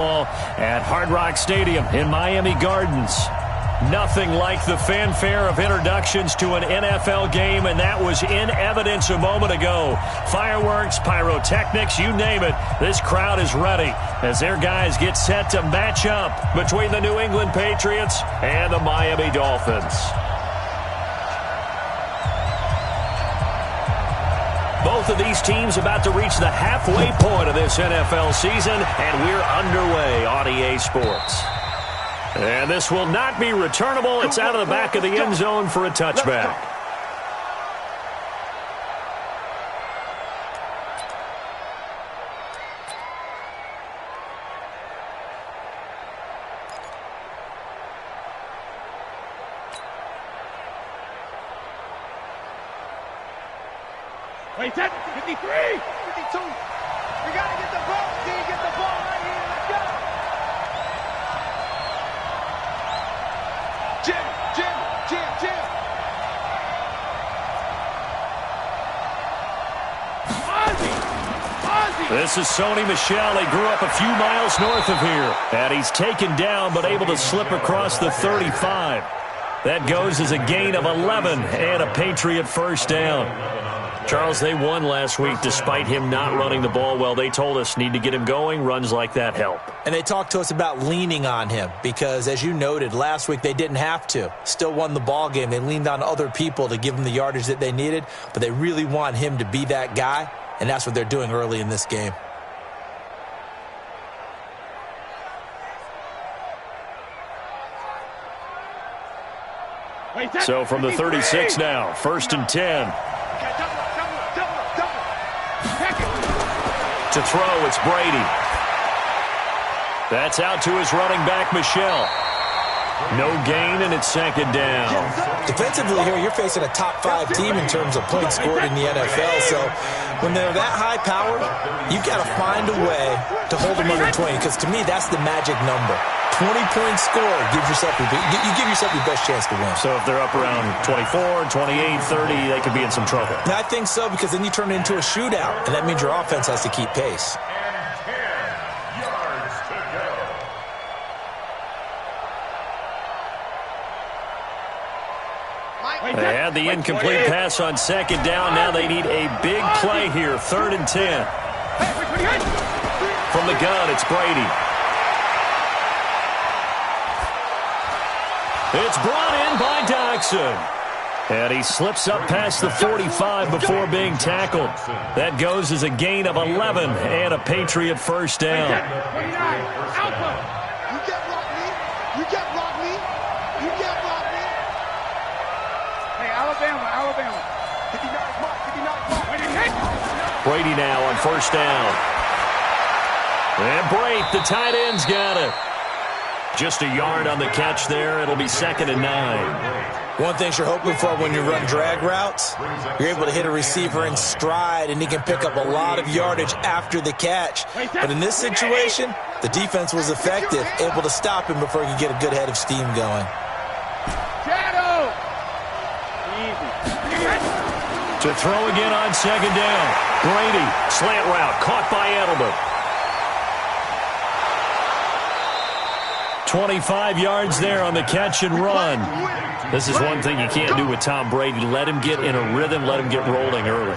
At Hard Rock Stadium in Miami Gardens. Nothing like the fanfare of introductions to an NFL game, and that was in evidence a moment ago. Fireworks, pyrotechnics, you name it. This crowd is ready as their guys get set to match up between the New England Patriots and the Miami Dolphins. Both of these teams about to reach the halfway point of this NFL season, and we're underway on EA Sports. And this will not be returnable. It's out of the back of the end zone for a touchback. Wait, 10, 53, 52. We got to get the ball. Get the ball right here. Let's go. Jim. Ozzie. This is Sony Michel. He grew up a few miles north of here. And he's taken down but able to slip across the 35. That goes as a gain of 11 and a Patriot first down. Charles, they won last week despite him not running the ball well. They told us need to get him going. Runs like that help. And they talked to us about leaning on him because, as you noted, last week they didn't have to. Still won the ball game. They leaned on other people to give them the yardage that they needed, but they really want him to be that guy, and that's what they're doing early in this game. So from the 36 now, 1st and 10. To throw, it's Brady. That's out to his running back, Michel. No gain, and it's 2nd down. Defensively here, you're facing a top 5 team in terms of points scored in the NFL. So when they're that high powered, you've got to find a way to hold them under 20, because to me, that's the magic number. 20-point score gives yourself you give yourself your best chance to win. So if they're up around 24, 28, 30, they could be in some trouble. And I think so, because then you turn it into a shootout, and that means your offense has to keep pace. They had the incomplete pass on 2nd down. Now they need a big play here. 3rd and 10. From the gun, it's Brady. It's brought in by Dodson. And he slips up past the 45 before being tackled. That goes as a gain of 11 and a Patriot first down. Alabama. Brady now on 1st down. And Brate, the tight end's got it. Just a yard on the catch there. It'll be 2nd and 9. One thing you're hoping for when you run drag routes, you're able to hit a receiver in stride, and he can pick up a lot of yardage after the catch. But in this situation, the defense was effective, able to stop him before he could get a good head of steam going. To throw again on 2nd down. Brady, slant route, caught by Edelman. 25 yards there on the catch and run. This is one thing you can't do with Tom Brady. Let him get in a rhythm, let him get rolling early.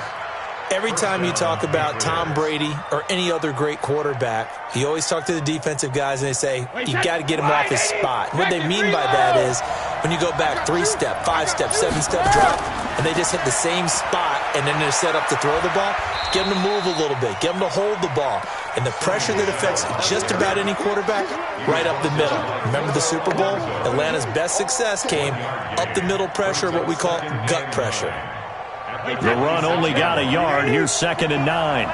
Every time you talk about Tom Brady or any other great quarterback, you always talk to the defensive guys and they say, you got to get him off his spot. What they mean by that is when you go back 3-step, 5-step, 7-step drop, and they just hit the same spot and then they're set up to throw the ball, get them to move a little bit, get them to hold the ball. And the pressure that affects just about any quarterback, right up the middle. Remember the Super Bowl? Atlanta's best success came up the middle pressure, what we call gut pressure. The run only got a yard. Here's 2nd and 9.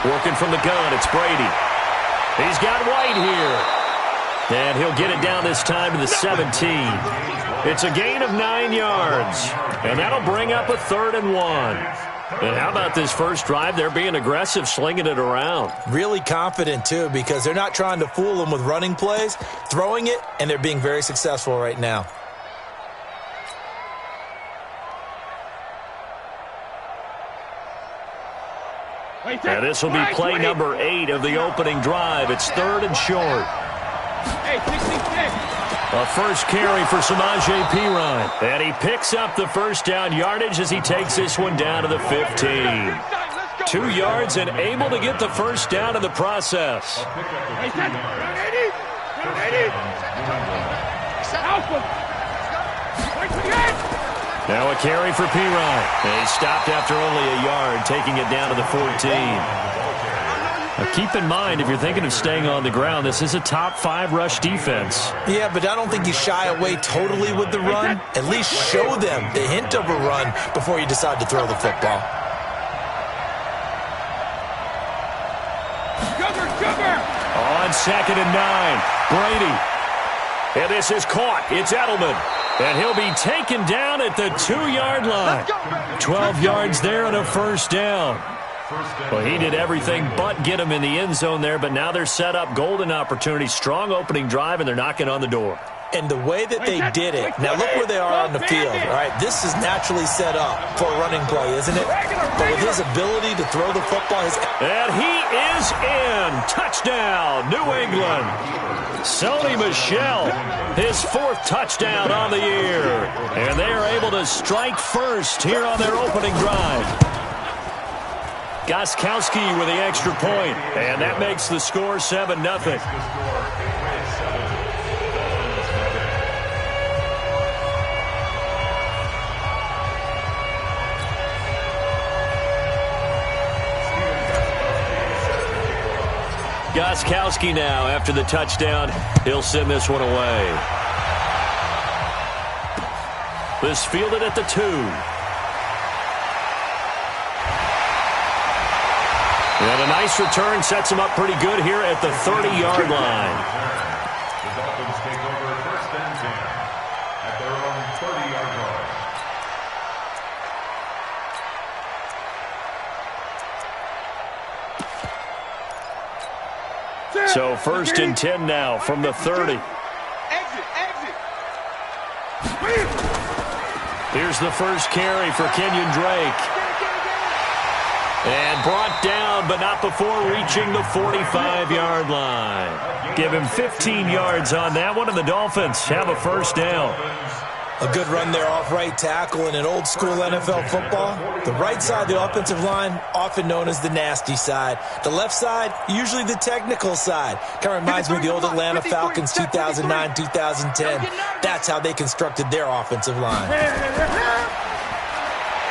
Working from the gun, it's Brady. He's got White here. And he'll get it down this time to the 17. It's a gain of 9 yards. And that'll bring up a 3rd and 1. And how about this first drive? They're being aggressive, slinging it around. Really confident, too, because they're not trying to fool them with running plays, throwing it, and they're being very successful right now. And this will be play number 8 of the opening drive. It's 3rd and short. A first carry for Samaje Perine. And he picks up the first down yardage as he takes this one down to the 15. 2 yards and able to get the first down in the process. Now a carry for Perine. He stopped after only a yard, taking it down to the 14. Now keep in mind, if you're thinking of staying on the ground, this is a top 5 rush defense. Yeah, but I don't think you shy away totally with the run. At least show them the hint of a run before you decide to throw the football. On 2nd and 9, Brady. And this is caught. It's Edelman. And he'll be taken down at the 2-yard line. 12 yards there and a first down. Well, he did everything but get him in the end zone there, but now they're set up golden opportunity. Strong opening drive, and they're knocking on the door. And the way that they did it, now look where they are on the field, all right? This is naturally set up for a running play, isn't it? But with his ability to throw the football, and he is in. Touchdown, New England. Sony Michel, his 4th touchdown on the year. And they are able to strike first here on their opening drive. Gostkowski with the extra point, and that makes the score 7-0. Gostkowski now, after the touchdown, he'll send this one away. This fielded at the 2. And a nice return sets him up pretty good here at the 30-yard line. The Dolphins take over 1st and 10 at their own 30-yard line. So 1st and 10 now from the 30. Here's the first carry for Kenyon Drake. And brought down, but not before reaching the 45-yard line. Give him 15 yards on that one, and the Dolphins have a first down. A good run there off right tackle in an old-school NFL football. The right side of the offensive line, often known as the nasty side. The left side, usually the technical side. Kind of reminds me of the old Atlanta Falcons 2009-2010. That's how they constructed their offensive line.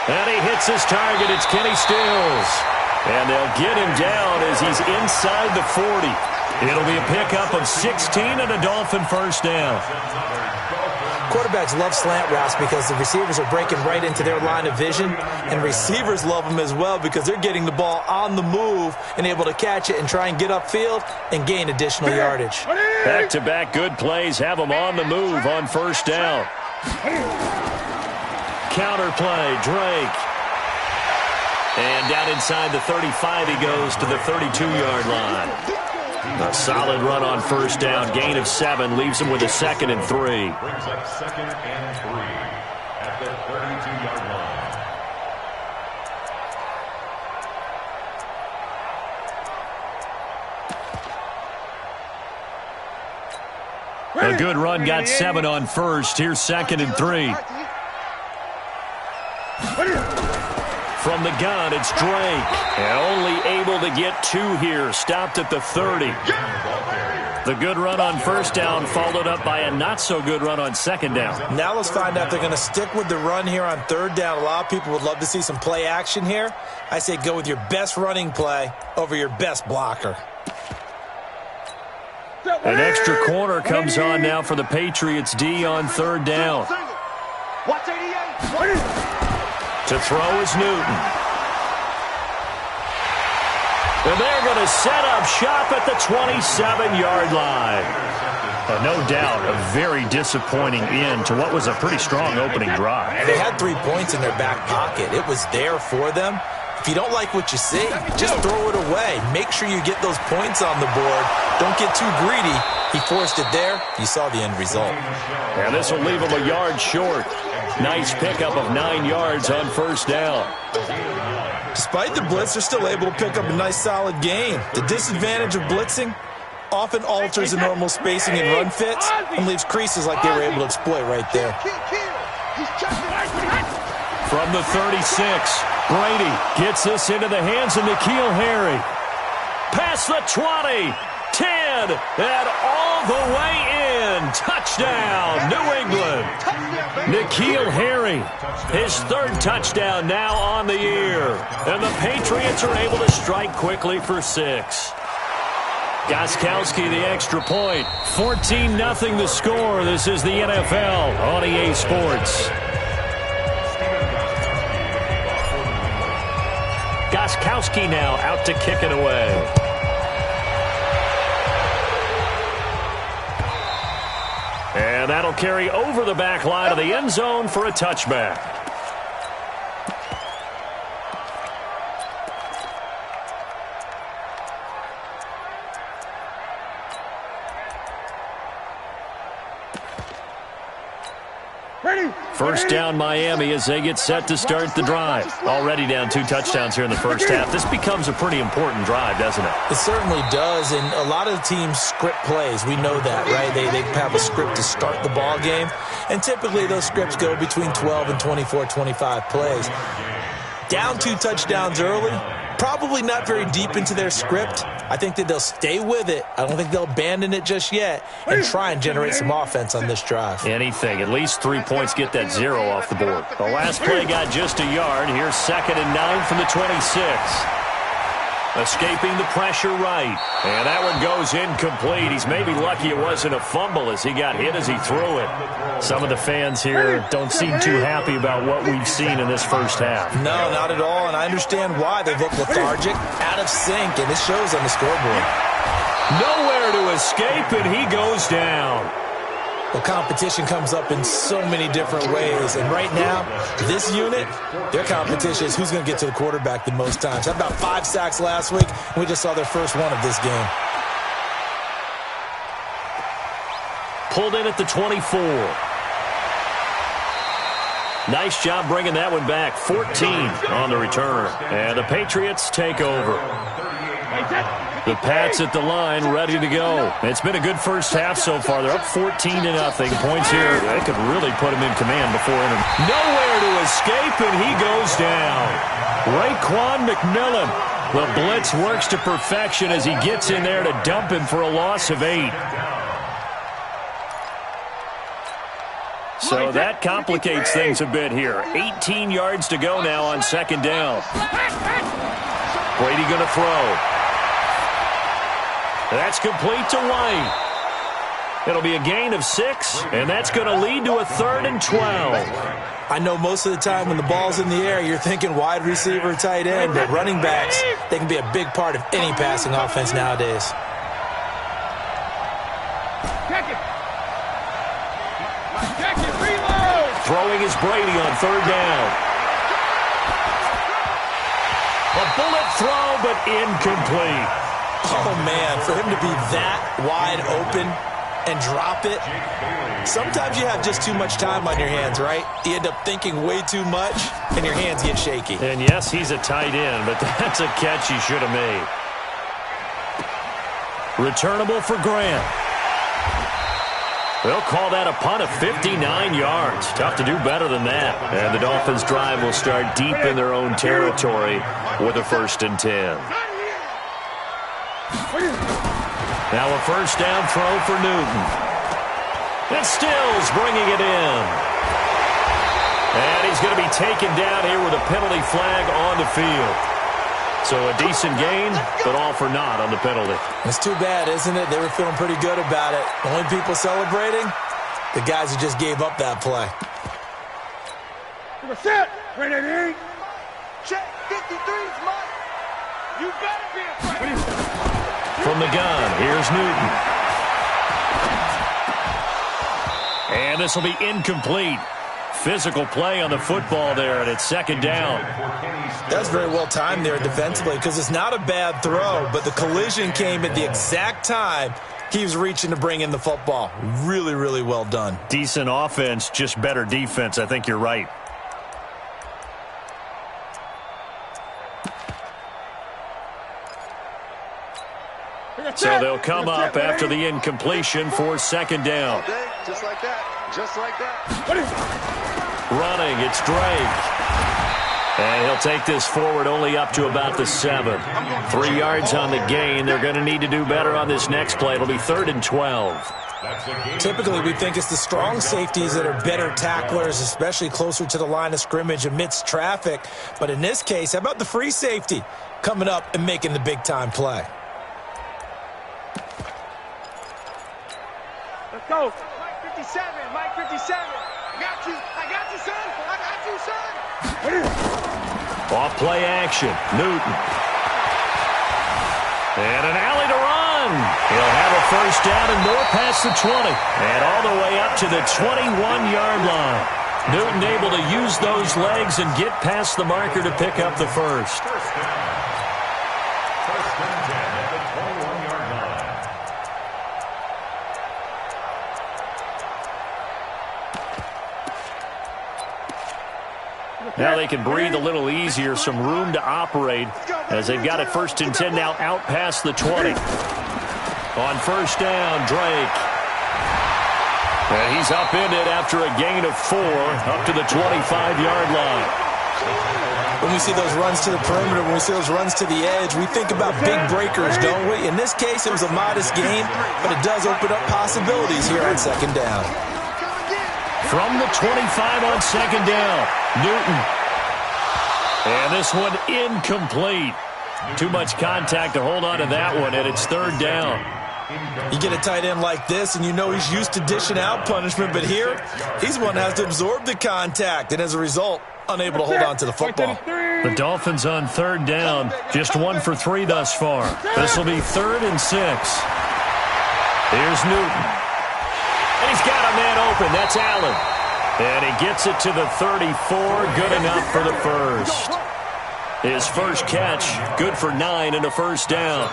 And he hits his target. It's Kenny Stills. And they'll get him down as he's inside the 40. It'll be a pickup of 16 and a Dolphin first down. Quarterbacks love slant routes because the receivers are breaking right into their line of vision, and receivers love them as well because they're getting the ball on the move and able to catch it and try and get upfield and gain additional yardage. Back-to-back good plays have them on the move on first down. Counter play, Drake. And down inside the 35 he goes to the 32-yard line. A solid run on first down. Gain of 7 leaves him with a 2nd and 3. Brings up 2nd and 3 at the 32-yard line. A good run got 7 on first. Here's 2nd and 3. From the gun, it's Drake. And only able to get 2 here. Stopped at the 30. The good run on first down followed up by a not-so-good run on second down. Now let's find out if they're going to stick with the run here on third down. A lot of people would love to see some play action here. I say go with your best running play over your best blocker. An extra corner comes on now for the Patriots D on third down. To throw is Newton. And they're going to set up shop at the 27-yard line. No doubt, a very disappointing end to what was a pretty strong opening drive. They had 3 points in their back pocket. It was there for them. If you don't like what you see, just throw it away. Make sure you get those points on the board. Don't get too greedy. He forced it there. You saw the end result. And this will leave him a yard short. Nice pickup of 9 yards on first down. Despite the blitz, they're still able to pick up a nice, solid gain. The disadvantage of blitzing often alters the normal spacing and run fits and leaves creases like they were able to exploit right there. From the 36, Brady gets this into the hands of N'Keal Harry. Past the 20, 10, and all the way in. Touchdown, New England. N'Keal Harry, his 3rd touchdown now on the year. And the Patriots are able to strike quickly for 6. Gostkowski the extra point. 14-0 the score. This is the NFL on EA Sports. Gostkowski now out to kick it away. And that'll carry over the back line of the end zone for a touchback. First down Miami as they get set to start the drive. Already down 2 touchdowns here in the first half. This becomes a pretty important drive, doesn't it? It certainly does, and a lot of the teams script plays. We know that, right? They have a script to start the ball game, and typically those scripts go between 12 and 24, 25 plays. Down 2 touchdowns early, probably not very deep into their script. I think that they'll stay with it. I don't think they'll abandon it just yet and try and generate some offense on this drive. Anything. At least 3 points get that 0 off the board. The last play got just a yard. Here's 2nd and 9 from the 26. Escaping the pressure right. And that one goes incomplete. He's maybe lucky it wasn't a fumble as he got hit as he threw it. Some of the fans here don't seem too happy about what we've seen in this first half. No, not at all, and I understand why. They look lethargic, out of sync, and it shows on the scoreboard. Nowhere to escape, and he goes down. Well, competition comes up in so many different ways, and right now, this unit, their competition is who's going to get to the quarterback the most times. Had about 5 sacks last week, and we just saw their first one of this game. Pulled in at the 24. Nice job bringing that one back. 14 on the return, and the Patriots take over. The Pats at the line, ready to go. It's been a good first half so far. They're up 14-0. Points here. They could really put him in command before him. Nowhere to escape, and he goes down. Raekwon McMillan. The blitz works to perfection as he gets in there to dump him for a loss of 8. So that complicates things a bit here. 18 yards to go now on 2nd down. Brady going to throw. That's complete to White. It'll be a gain of 6, and that's going to lead to a 3rd and 12. I know most of the time when the ball's in the air, you're thinking wide receiver, tight end, but running backs, they can be a big part of any passing offense nowadays. Throwing is Brady on 3rd down. A bullet throw, but incomplete. Oh, man, for him to be that wide open and drop it. Sometimes you have just too much time on your hands, right? You end up thinking way too much, and your hands get shaky. And, yes, he's a tight end, but that's a catch he should have made. Returnable for Grant. They'll call that a punt of 59 yards. Tough to do better than that. And the Dolphins' drive will start deep in their own territory with a 1st and 10. Now a 1st down throw for Newton. And Stills bringing it in. And he's going to be taken down here with a penalty flag on the field. So a decent gain, but all for naught on the penalty. It's too bad, isn't it? They were feeling pretty good about it. Only people celebrating, the guys who just gave up that play. Set. Ready? Check. 53's mine. You better be afraid. From the gun, here's Newton. And this will be incomplete. physical play on the football there, and it's second down. That's very well timed there defensively because it's not a bad throw, but the collision came at the exact time he was reaching to bring in the football. Really, really well done. Decent offense, just better defense. I think you're right. So they'll come up after the incompletion for second down. Just like that. Just like that. Running, it's Drake. And he'll take this forward only up to about the 7. 3 yards on the gain. They're going to need to do better on this next play. It'll be 3rd and 12. Typically, we think it's the strong safeties that are better tacklers, especially closer to the line of scrimmage amidst traffic. But in this case, how about the free safety coming up and making the big-time play? Let's go. Mike 57. Mike 57. I got you. I got you, son. I got you, son. Off play action. Newton. And an alley to run. He'll have a first down and more past the 20. And all the way up to the 21-yard line. Newton able to use those legs and get past the marker to pick up the first. First and 10 at the 21-yard line. Now they can breathe a little easier, some room to operate as they've got it 1st and 10 now out past the 20. On first down, Drake. And he's upended after a gain of 4 up to the 25-yard line. When we see those runs to the perimeter, when we see those runs to the edge, we think about big breakers, don't we? In this case, it was a modest gain, but it does open up possibilities here on second down. From the 25 on second down, Newton. And this one incomplete. Too much contact to hold on to that one, and it's 3rd down. You get a tight end like this, and you know he's used to dishing out punishment, but here, he's the one that has to absorb the contact, and as a result, unable to hold on to the football. The Dolphins on 3rd down, just 1 for 3 thus far. This will be 3rd and 6. Here's Newton. And he's got a man open. That's Allen. And he gets it to the 34. Good enough for the first. His first catch, good for 9 and a first down.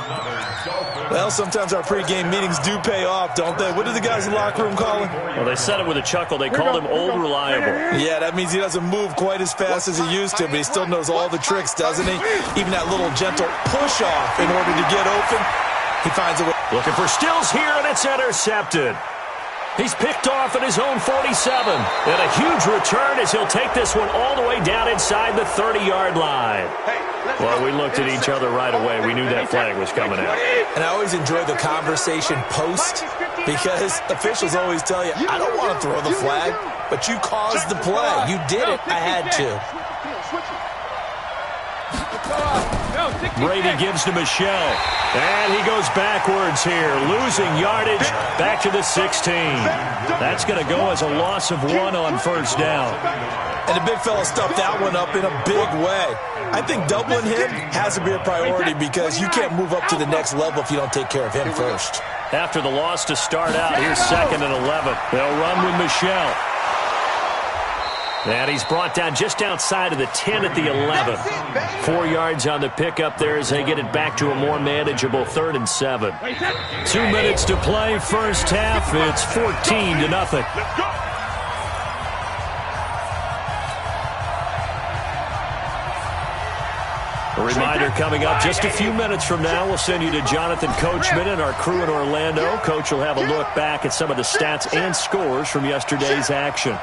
Well, sometimes our pregame meetings do pay off, don't they? What did the guys in the locker room call him? Well, they said it with a chuckle. They called him Old Reliable. Yeah, that means he doesn't move quite as fast as he used to, but he still knows all the tricks, doesn't he? Even that little gentle push-off in order to get open, he finds a way. Looking for Stills here, and it's intercepted. He's picked off at his own 47. And a huge return as he'll take this one all the way down inside the 30-yard line. Well, we looked at each other right away. We knew that flag was coming out. And I always enjoy the conversation post because officials always tell you, I don't want to throw the flag, but you caused the play. You did it. I had to. Brady gives to Michelle. And he goes backwards here, losing yardage back to the 16. That's going to go as a loss of 1 on first down. And the big fella stuffed that one up in a big way. I think doubling him has to be a priority because you can't move up to the next level if you don't take care of him first. After the loss to start out, here's 2nd and 11. They'll run with Michelle. And he's brought down just outside of the 10 at the 11. 4 yards on the pickup there as they get it back to a more manageable 3rd and 7. 2 minutes to play, first half. It's 14-0. A reminder coming up just a few minutes from now, we'll send you to Jonathan Coachman and our crew in Orlando. Coach will have a look back at some of the stats and scores from yesterday's action.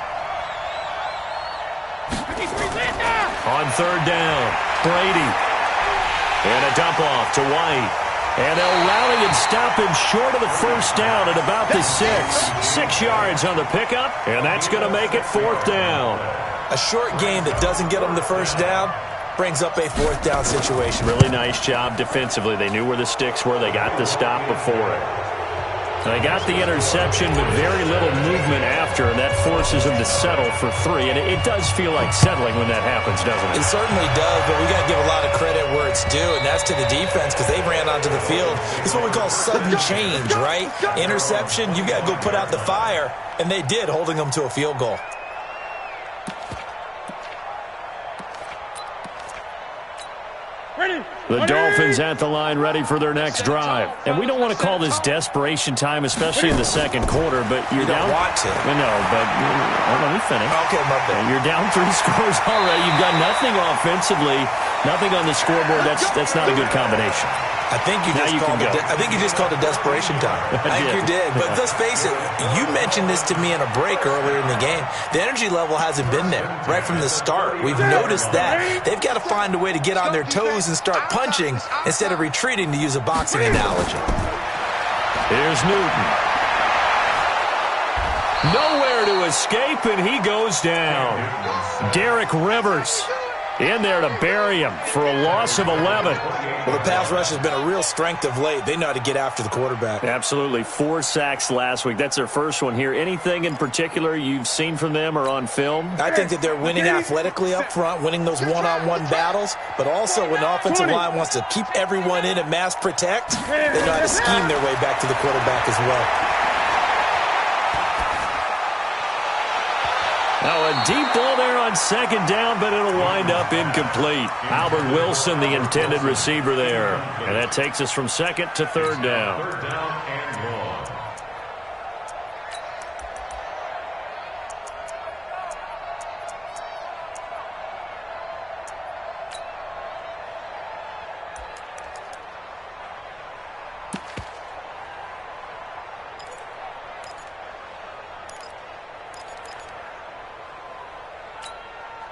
On 3rd down, Brady. And a dump off to White. And they'll rally and stop him short of the first down at about the 6. 6 yards on the pickup, and that's going to make it 4th down. A short game that doesn't get them the first down brings up a 4th down situation. Really nice job defensively. They knew where the sticks were. They got the stop before it. They got the interception, but very little movement after, and that forces them to settle for 3. And it does feel like settling when that happens, doesn't it? It certainly does, but we got to give a lot of credit where it's due, and that's to the defense because they ran onto the field. It's what we call sudden change, right? Interception, you got to go put out the fire, and they did, holding them to a field goal. The Dolphins at the line ready for their next drive. And we don't want to call this desperation time, especially in the second quarter, but you're down. You don't want to. No, but let me finish. Okay, my bad. You're down 3 scores already. You've got nothing offensively, nothing on the scoreboard. That's not a good combination. I think you just called it desperation time. I think you did. But let's face it, you mentioned this to me in a break earlier in the game. The energy level hasn't been there right from the start. We've noticed that. They've got to find a way to get on their toes and start punching instead of retreating, to use a boxing analogy. Here's Newton. Nowhere to escape, and he goes down. Derek Rivers in there to bury him for a loss of 11. Well, the pass rush has been a real strength of late. They know how to get after the quarterback. Absolutely. 4 sacks last week. That's their first one here. Anything in particular you've seen from them or on film? I think that they're winning athletically up front, winning those one-on-one battles, but also when the offensive line wants to keep everyone in and mass protect, they know how to scheme their way back to the quarterback as well. Now a deep ball there on second down, but it'll wind up incomplete. Albert Wilson, the intended receiver there. And that takes us from second to third down. Third down and long.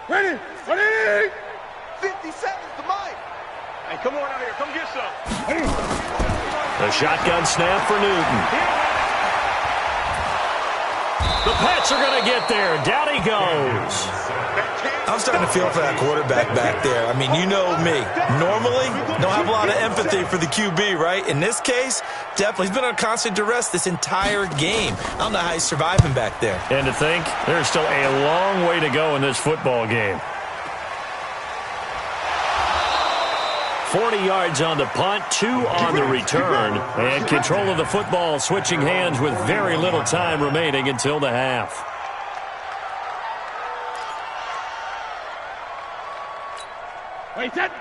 Ready! 50 seconds to Mike. Hey, come on out here. Come get some. The shotgun snap for Newton. The Pats are going to get there. Down he goes. I'm starting to feel for that quarterback back there. I mean, you know me. Normally, don't have a lot of empathy for the QB, right? In this case, definitely. He's been on constant duress this entire game. I don't know how he's surviving back there. And to think, there's still a long way to go in this football game. 40 yards on the punt, 2 on the return, and control of the football switching hands with very little time remaining until the half.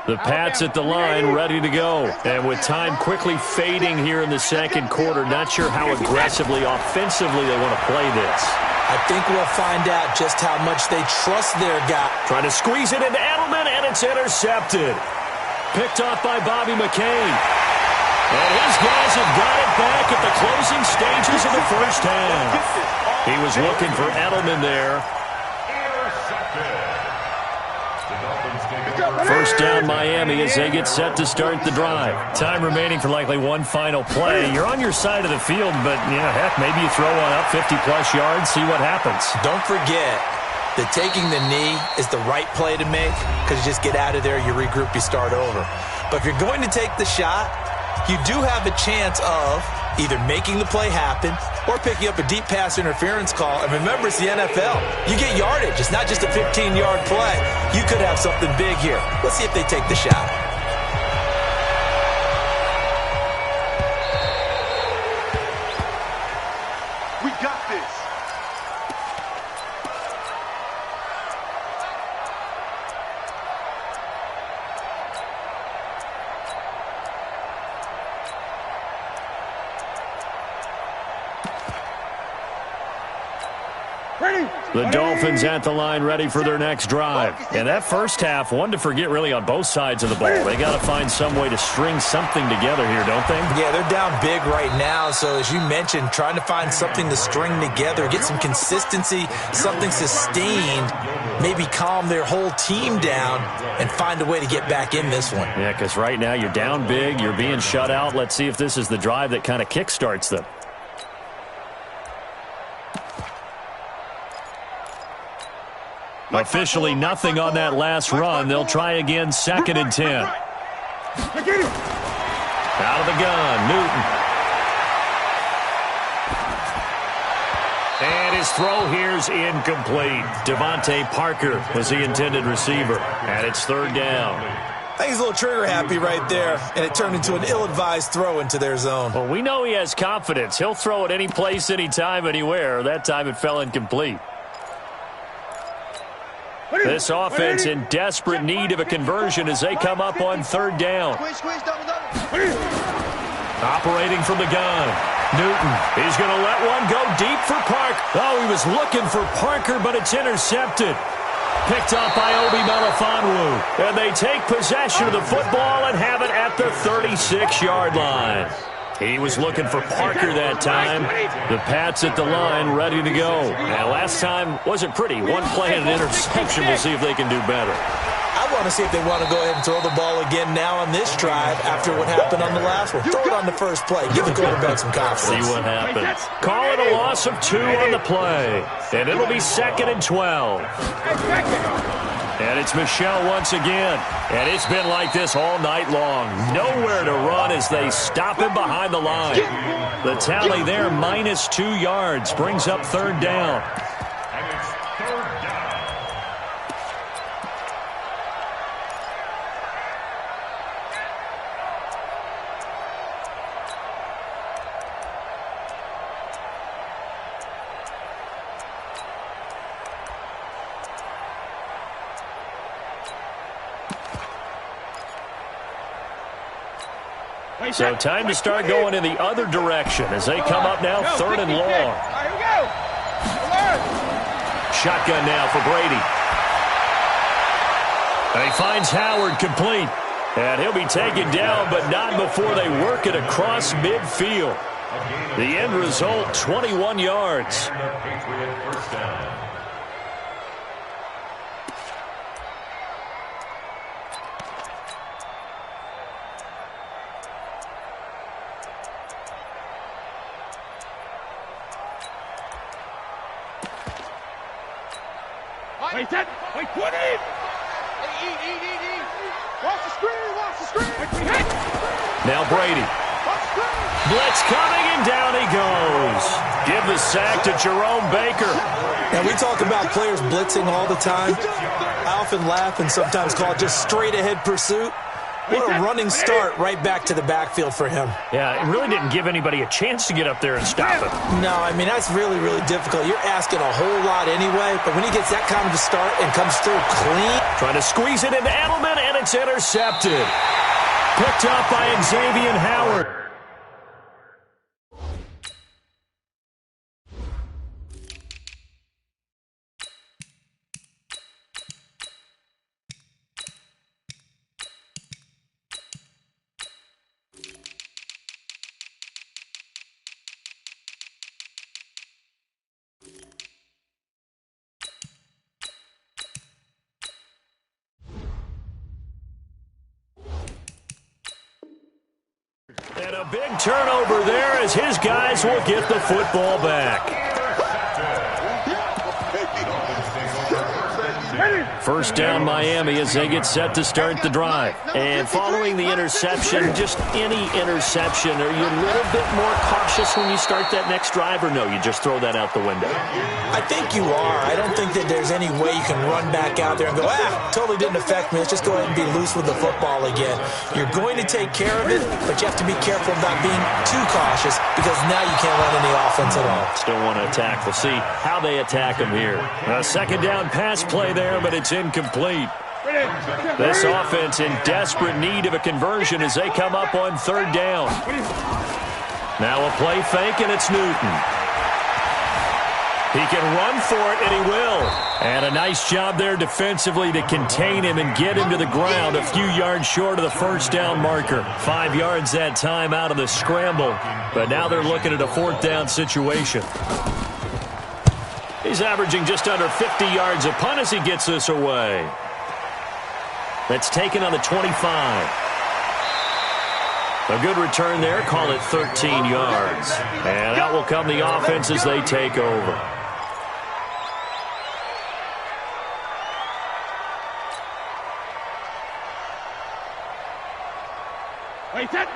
The Pats at the line ready to go. And with time quickly fading here in the second quarter, not sure how aggressively, offensively they want to play this. I think we'll find out just how much they trust their guy. Trying to squeeze it into Edelman, and it's intercepted. Picked off by Bobby McCain. And his guys have got it back at the closing stages of the first half. He was looking for Edelman there. First down Miami as they get set to start the drive. Time remaining for likely one final play. You're on your side of the field, but, heck, maybe you throw one up 50-plus yards, see what happens. Don't forget that taking the knee is the right play to make because you just get out of there, you regroup, you start over. But if you're going to take the shot, you do have a chance of either making the play happen or picking up a deep pass interference call. And remember, it's the NFL. You get yardage. It's not just a 15-yard play. You could have something big here. Let's see if they take the shot. We got this. The Dolphins at the line ready for their next drive. And that first half, one to forget really on both sides of the ball. They got to find some way to string something together here, don't they? Yeah, they're down big right now. So as you mentioned, trying to find something to string together, get some consistency, something sustained, maybe calm their whole team down and find a way to get back in this one. Yeah, because right now you're down big, you're being shut out. Let's see if this is the drive that kind of kickstarts them. Officially nothing on that last run. They'll try again, 2nd and 10. Out of the gun, Newton. And his throw here's incomplete. Devontae Parker was the intended receiver. And it's 3rd down. I think he's a little trigger happy right there, and it turned into an ill-advised throw into their zone. Well, we know he has confidence. He'll throw it any place, anytime, anywhere. That time it fell incomplete. This offense in desperate need of a conversion as they come up on third down. Operating from the gun. Newton, he's going to let one go deep for Park. Oh, he was looking for Parker, but it's intercepted. Picked up by Obi Melifonwu. And they take possession of the football and have it at the 36-yard line. He was looking for Parker that time. The Pats at the line ready to go. Now, last time wasn't pretty. One play and an interception. We'll see if they can do better. I want to see if they want to go ahead and throw the ball again now on this drive after what happened on the last one. Throw it on the first play. Give the quarterback some confidence. See what happens. Call it a loss of 2 on the play. And it'll be 2nd and 12. And it's Michel once again. And it's been like this all night long. Nowhere to run as they stop him behind the line. The tally there, minus 2 yards, brings up third down. And it's third down. So time to start going in the other direction as they come up now, 3rd and long. Shotgun now for Brady. And he finds Howard complete. And he'll be taken down, but not before they work it across midfield. The end result, 21 yards. And the Patriot first down. Wait, that. Wait, put it. Eat. Watch the screen. Now Brady. Blitz coming, and down he goes. Give the sack to Jerome Baker. Now, we talk about players blitzing all the time. I often laugh and sometimes call it just straight-ahead pursuit. What a running start right back to the backfield for him. Yeah, it really didn't give anybody a chance to get up there and stop him. No, I mean, that's really, really difficult. You're asking a whole lot anyway, but when he gets that kind of a start and comes through clean. Trying to squeeze it into Edelman, and it's intercepted. Picked up by Xavier Howard. And a big turnover there as his guys will get the football back. First down Miami as they get set to start the drive. And following the interception, just any interception, are you a little bit more cautious when you start that next drive, or no, you just throw that out the window? I think you are. I don't think that there's any way you can run back out there and go, totally didn't affect me. Let's just go ahead and be loose with the football again. You're going to take care of it, but you have to be careful about being too cautious because now you can't run any offense at all. Still want to attack. We'll see how they attack him here. A second down pass play there, but it's incomplete. This offense in desperate need of a conversion as they come up on third down. Now a play fake, and it's Newton. He can run for it, and he will. And a nice job there defensively to contain him and get him to the ground a few yards short of the first down marker. 5 yards that time out of the scramble. But now they're looking at a fourth down situation. He's averaging just under 50 yards a punt as he gets this away. That's taken on the 25. A good return there. Call it 13 yards. And out will come the offense as they take over.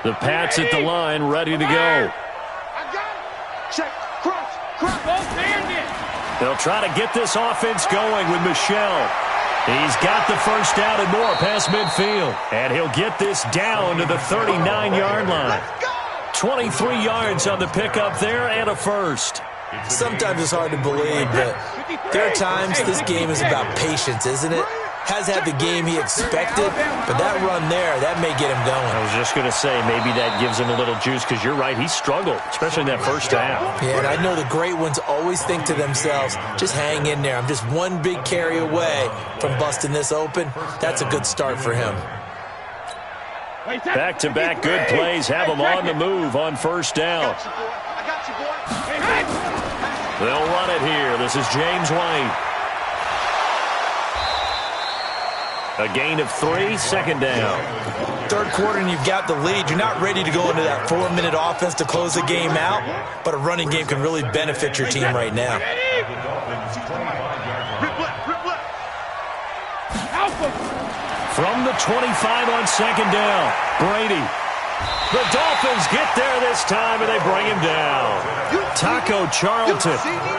The Pats at the line, ready to go. Check, cross, They'll try to get this offense going with Michel. He's got the first down and more past midfield. And he'll get this down to the 39-yard line. 23 yards on the pickup there and a first. Sometimes it's hard to believe, but there are times this game is about patience, isn't it? Has had the game he expected, but that run there, that may get him going. I was just going to say, maybe that gives him a little juice, because you're right, he struggled, especially in that first half. Yeah, and I know the great ones always think to themselves, just hang in there. I'm just one big carry away from busting this open. That's a good start for him. Back-to-back good plays have him on the move on first down. They'll run it here. This is James White. A gain of 3, second down. Third quarter and you've got the lead. You're not ready to go into that 4-minute offense to close the game out, but a running game can really benefit your team right now. From the 25 on second down, Brady. The Dolphins get there this time, and they bring him down. Taco Charlton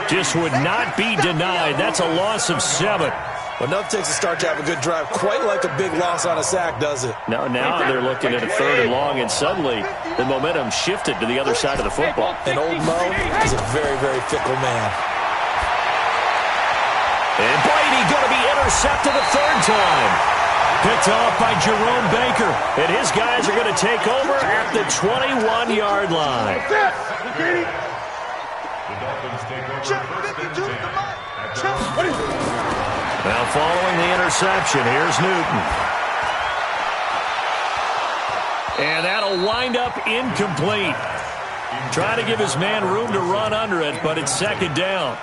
just would not be denied. That's a loss of 7. Well, enough takes a start to have a good drive. Quite like a big loss on a sack, does it? Now they're looking at a 3rd and long, and suddenly the momentum shifted to the other side of the football. And old Mo is a very, very fickle man. And Brady going to be intercepted a 3rd time. Picked off by Jerome Baker. And his guys are going to take over at the 21-yard line. The Dolphins take over first. Now following the interception, here's Newton. And that'll wind up incomplete. Trying to give his man room to run under it, but it's second down.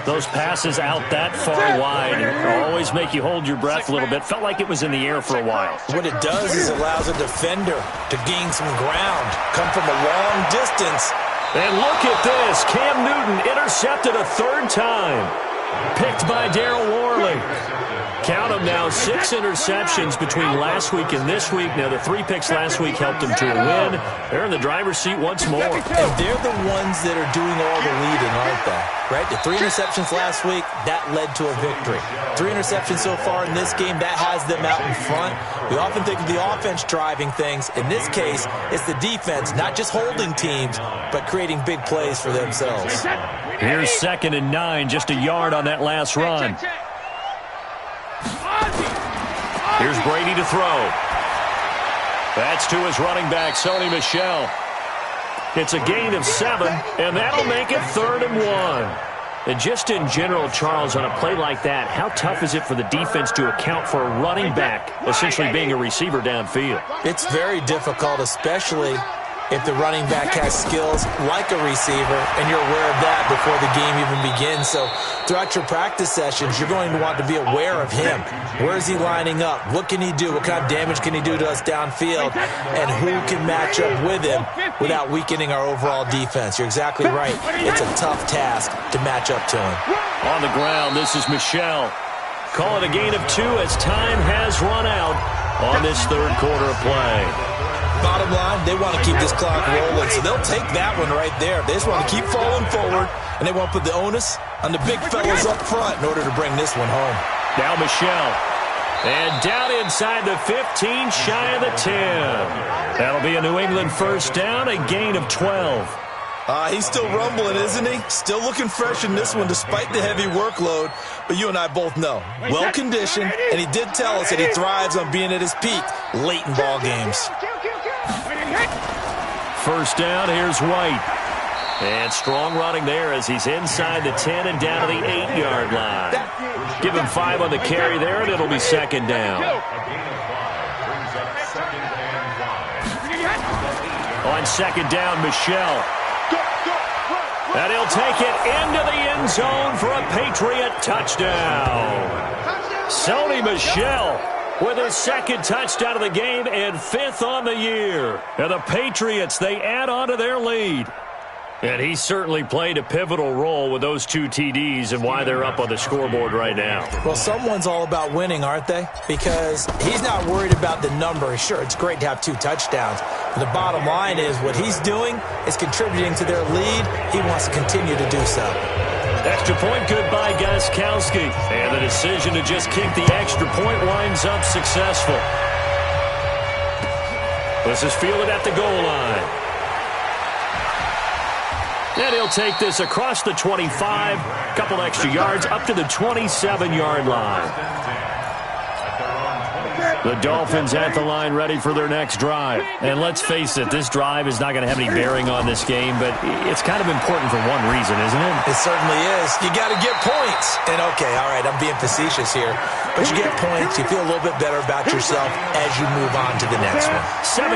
Those passes out that far wide always make you hold your breath a little bit. Felt like it was in the air for a while. What it does is allows a defender to gain some ground, come from a long distance. And look at this. Cam Newton intercepted a 3rd time. Picked by Darryl Worley. Count them now, 6 interceptions between last week and this week. Now, the 3 picks last week helped them to a win. They're in the driver's seat once more. And they're the ones that are doing all the leading, aren't they? Right? The 3 interceptions last week, that led to a victory. 3 interceptions so far in this game, that has them out in front. We often think of the offense driving things. In this case, it's the defense, not just holding teams, but creating big plays for themselves. Here's 2nd and 9, just a yard on that last run. Here's Brady to throw. That's to his running back, Sony Michel. It's a gain of 7, and that'll make it 3rd and 1. And just in general, Charles, on a play like that, how tough is it for the defense to account for a running back essentially being a receiver downfield? It's very difficult, especially if the running back has skills like a receiver, and you're aware of that before the game even begins. So throughout your practice sessions, you're going to want to be aware of him. Where is he lining up? What can he do? What kind of damage can he do to us downfield? And who can match up with him without weakening our overall defense? You're exactly right. It's a tough task to match up to him. On the ground, this is Michel. Call it a gain of 2 as time has run out on this 3rd quarter of play. Bottom line, they want to keep this clock rolling, so they'll take that one right there. They just want to keep falling forward, and they want to put the onus on the big fellas up front in order to bring this one home. Now Michel. And down inside the 15, shy of the 10. That'll be a New England first down, a gain of 12. He's still rumbling, isn't he? Still looking fresh in this one despite the heavy workload. But you and I both know, well-conditioned, and he did tell us that he thrives on being at his peak late in ball games. First down, here's White. And strong running there as he's inside the 10 and down to the 8-yard line. Give him 5 on the carry there, and it'll be second down. On second down, Michel. And he'll take it into the end zone for a Patriot touchdown. Sony Michel with his 2nd touchdown of the game and 5th on the year. And the Patriots, they add on to their lead. And he certainly played a pivotal role with those 2 TDs and why they're up on the scoreboard right now. Well, someone's all about winning, aren't they? Because he's not worried about the number. Sure, it's great to have 2 touchdowns. But the bottom line is what he's doing is contributing to their lead. He wants to continue to do so. Extra point good by Gostkowski. And the decision to just kick the extra point winds up successful. This is fielded at the goal line. And he'll take this across the 25, a couple extra yards, up to the 27-yard line. The Dolphins at the line ready for their next drive. And let's face it, this drive is not going to have any bearing on this game, but it's kind of important for one reason, isn't it? It certainly is. You got to get points. And, okay, all right, I'm being facetious here. But you get points, you feel a little bit better about yourself as you move on to the next one.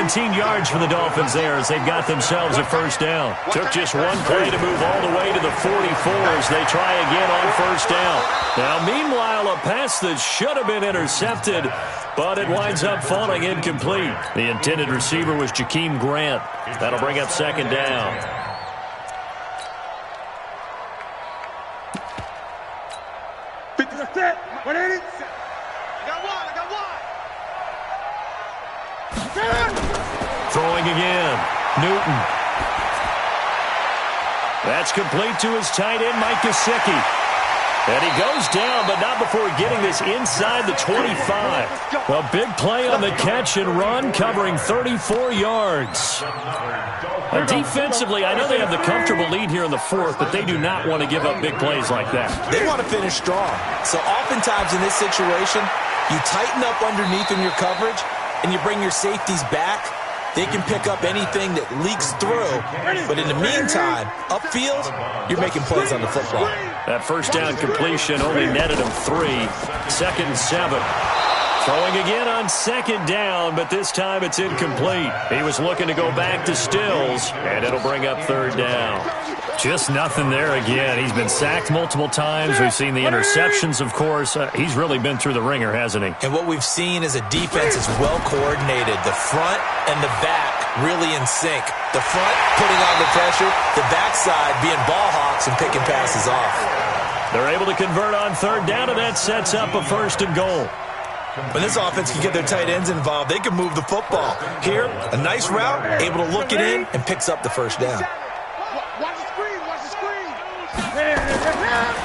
17 yards for the Dolphins there as they've got themselves a first down. Took just one play to move all the way to the 44 as they try again on first down. Now, meanwhile, a pass that should have been intercepted, but it winds up falling incomplete. The intended receiver was Jakeem Grant. That'll bring up second down. What is it? Throwing again. Newton. That's complete to his tight end, Mike Gesicki. And he goes down, but not before getting this inside the 25. A big play on the catch and run, covering 34 yards. Defensively, I know they have the comfortable lead here in the fourth, but they do not want to give up big plays like that. They want to finish strong. So oftentimes in this situation, you tighten up underneath in your coverage, and you bring your safeties back. They can pick up anything that leaks through. But in the meantime, upfield, you're making plays on the football. That first down completion only netted him 3. 2nd and 7. Throwing again on second down, but this time it's incomplete. He was looking to go back to Stills, and it'll bring up third down. Just nothing there again. He's been sacked multiple times. We've seen the interceptions, of course. He's really been through the ringer, hasn't he? And what we've seen is a defense that's well coordinated. The front and the back really in sync. The front putting on the pressure, the backside being ball hawks and picking passes off. They're able to convert on third down, and that sets up a 1st and goal. When this offense can get their tight ends involved, they can move the football. Here, a nice route, able to look it in, and picks up the first down. Watch the screen, watch the screen.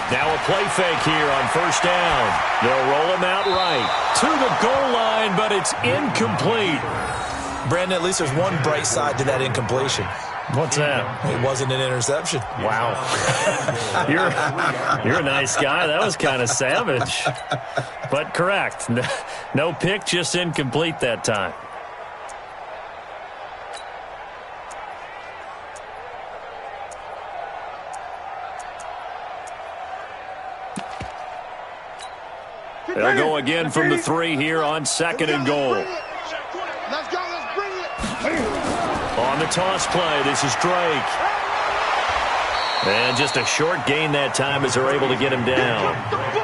Now a play fake here on first down. They'll roll him out right to the goal line, but it's incomplete. Brandon, at least there's one bright side to that incompletion. What's that? It wasn't an interception. Wow. You're a nice guy. That was kind of savage. But correct. No pick, just incomplete that time. They'll go again from the 3 here on 2nd and goal. Let's go, let's bring it. On the toss play, this is Drake. And just a short gain that time as they're able to get him down.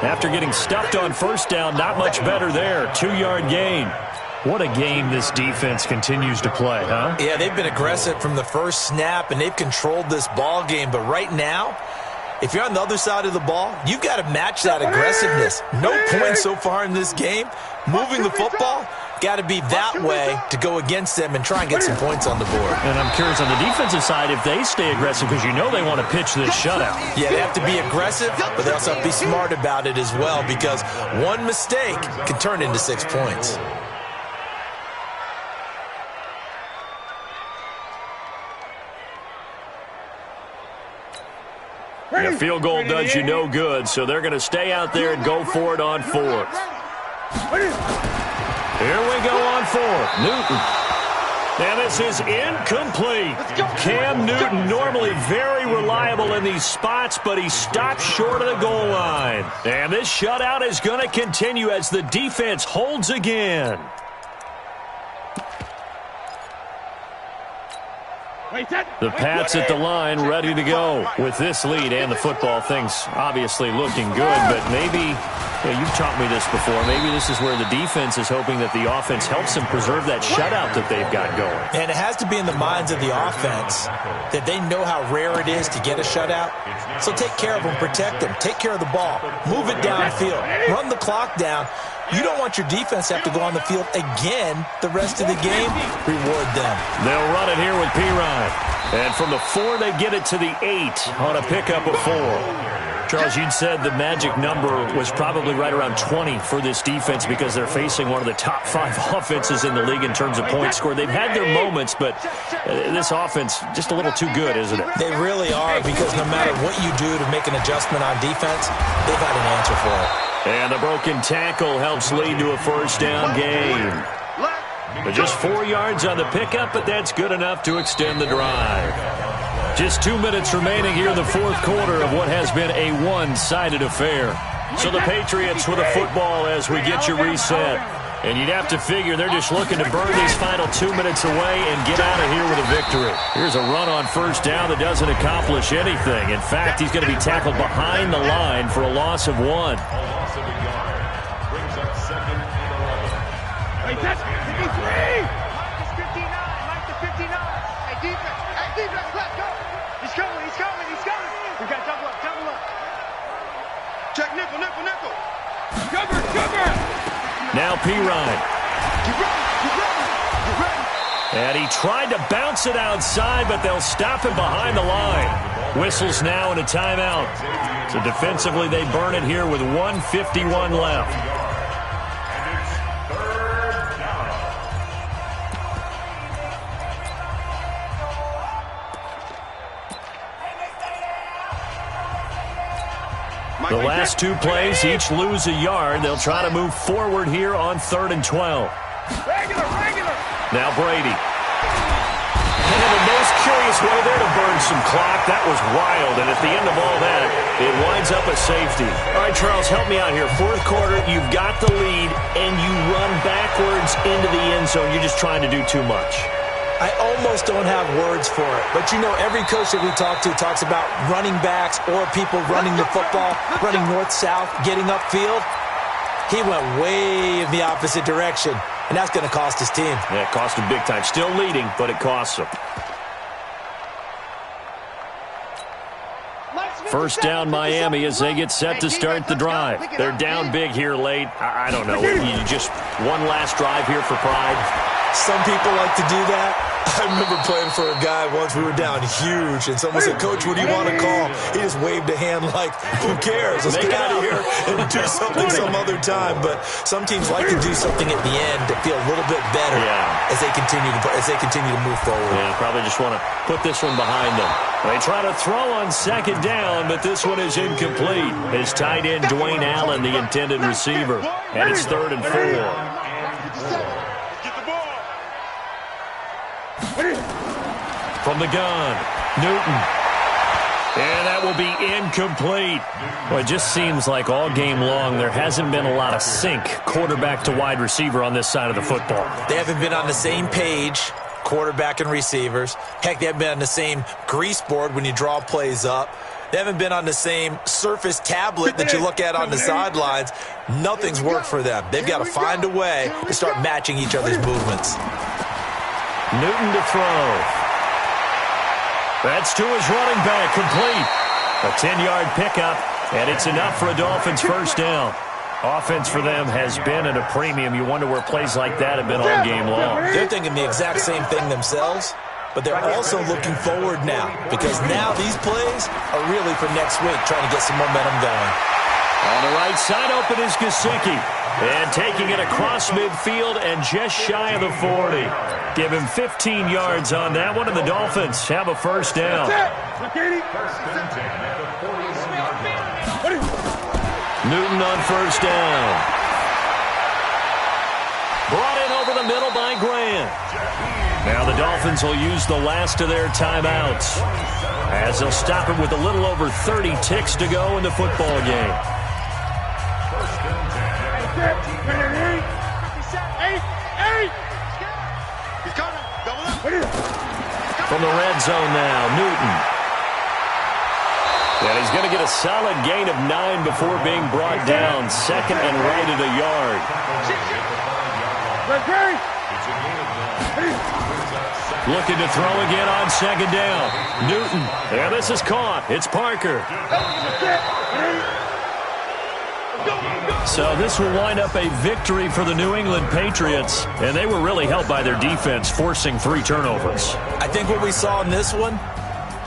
After getting stuffed on first down, not much better there. 2-yard gain. What a game this defense continues to play, huh? Yeah, they've been aggressive from the first snap, and they've controlled this ball game. But right now, if you're on the other side of the ball, you've got to match that aggressiveness. No points so far in this game. Moving the football, got to be that way to go against them and try and get some points on the board. And I'm curious on the defensive side if they stay aggressive, because you know they want to pitch this shutout. Yeah, they have to be aggressive, but they also have to be smart about it as well, because one mistake can turn into 6 points. And a field goal does you no good, so they're going to stay out there and go for it on 4th. Here we go on 4th. Newton. And this is incomplete. Cam Newton, normally very reliable in these spots, but he stopped short of the goal line. And this shutout is going to continue as the defense holds again. The Pats at the line ready to go. With this lead and the football, things obviously looking good, but maybe, you've taught me this before, maybe this is where the defense is hoping that the offense helps them preserve that shutout that they've got going. And it has to be in the minds of the offense that they know how rare it is to get a shutout. So take care of them, protect them, take care of the ball, move it downfield, run the clock down. You don't want your defense to have to go on the field again the rest of the game. Reward them. They'll run it here with P. Ryan. And from the 4, they get it to the 8 on a pickup of 4. Charles, you'd said the magic number was probably right around 20 for this defense because they're facing one of the top 5 offenses in the league in terms of points scored. They've had their moments, but this offense just a little too good, isn't it? They really are, because no matter what you do to make an adjustment on defense, they've had an answer for it. And the broken tackle helps lead to a first down gain. Just 4 yards on the pickup, but that's good enough to extend the drive. Just 2 minutes remaining here in the fourth quarter of what has been a one-sided affair. So the Patriots with a football as we get you reset. And you'd have to figure they're just looking to burn these final 2 minutes away and get out of here with a victory. Here's a run on first down that doesn't accomplish anything. In fact, he's going to be tackled behind the line for a loss of 1. A loss of a yard. Brings up 2nd and 11. Wait, that's 53! Mike is 59. Mike to 59. Hey, defense. Hey, defense, let's go. He's coming. He's coming. He's coming. We got double up. Double up. Check nickel, nickel, nickel! Cover. Cover. Now Pirine. Get ready, get ready, get ready! And he tried to bounce it outside, but they'll stop him behind the line. Whistles now and a timeout. So defensively, they burn it here with 1:51 left. The last 2 plays, each lose a yard. They'll try to move forward here on 3rd and 12. Regular! Now Brady. And in the most curious way there to burn some clock. That was wild, and at the end of all that, it winds up a safety. All right, Charles, help me out here. Fourth quarter, you've got the lead, and you run backwards into the end zone. You're just trying to do too much. I almost don't have words for it. But, you know, every coach that we talk to talks about running backs or people running the football, running north-south, getting upfield. He went way in the opposite direction, and that's going to cost his team. Yeah, it cost him big time. Still leading, but it costs him. First down Miami as they get set to start the drive. They're down big here late. I don't know. You just one last drive here for pride. Some people like to do that. I remember playing for a guy once. We were down huge, and someone said, "Coach, what do you want to call?" He just waved a hand like, "Who cares? Let's get out of here and do something some other time." But some teams like to do something at the end to feel a little bit better as they continue to move forward. Yeah, probably just want to put this one behind them. They try to throw on 2nd down, but this one is incomplete. His tight end, Dwayne Allen, the intended receiver. And it's 3rd and 4. From the gun, Newton. And that will be incomplete. Well, it just seems like all game long there hasn't been a lot of sync quarterback to wide receiver on this side of the football. They haven't been on the same page, quarterback and receivers. Heck, they haven't been on the same grease board when you draw plays up. They haven't been on the same Surface tablet that you look at on the sidelines. Nothing's worked for them. They've got to find a way to start matching each other's movements. Newton to throw. That's to his running back, complete. A 10-yard pickup, and it's enough for a Dolphins first down. Offense for them has been at a premium. You wonder where plays like that have been all game long. They're thinking the exact same thing themselves, but they're also looking forward now, because now these plays are really for next week, trying to get some momentum going. On the right side, open is Gesicki. And taking it across midfield and just shy of the 40. Give him 15 yards on that one, and the Dolphins have a first down. Newton on first down. Brought in over the middle by Grant. Now the Dolphins will use the last of their timeouts as they'll stop it with a little over 30 ticks to go in the football game. From the red zone now, Newton. And he's going to get a solid gain of 9 before being brought down. 2nd and right at a yard. Looking to throw again on 2nd down. Newton. Yeah, this is caught. It's Parker. So this will wind up a victory for the New England Patriots, and they were really helped by their defense, forcing 3 turnovers. I think what we saw in this one,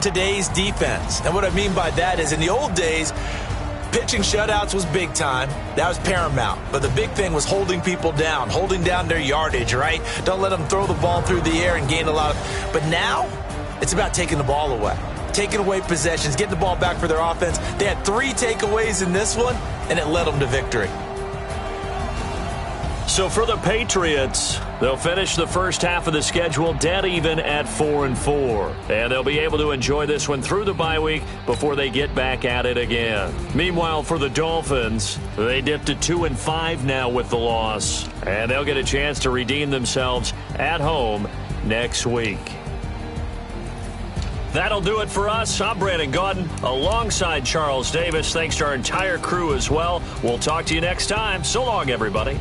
today's defense. And what I mean by that is in the old days, Pitching shutouts was big time. That was paramount. But the big thing was holding people down, holding down their yardage, right? Don't let them throw the ball through the air and gain a lot of... But now, it's about taking the ball away. Taking away possessions, getting the ball back for their offense. They had 3 takeaways in this one, and it led them to victory. So for the Patriots, they'll finish the first half of the schedule dead even at 4-4. And they'll be able to enjoy this one through the bye week before they get back at it again. Meanwhile, for the Dolphins, they dipped to 2-5 now with the loss. And they'll get a chance to redeem themselves at home next week. That'll do it for us. I'm Brandon Gaudin alongside Charles Davis. Thanks to our entire crew as well. We'll talk to you next time. So long, everybody.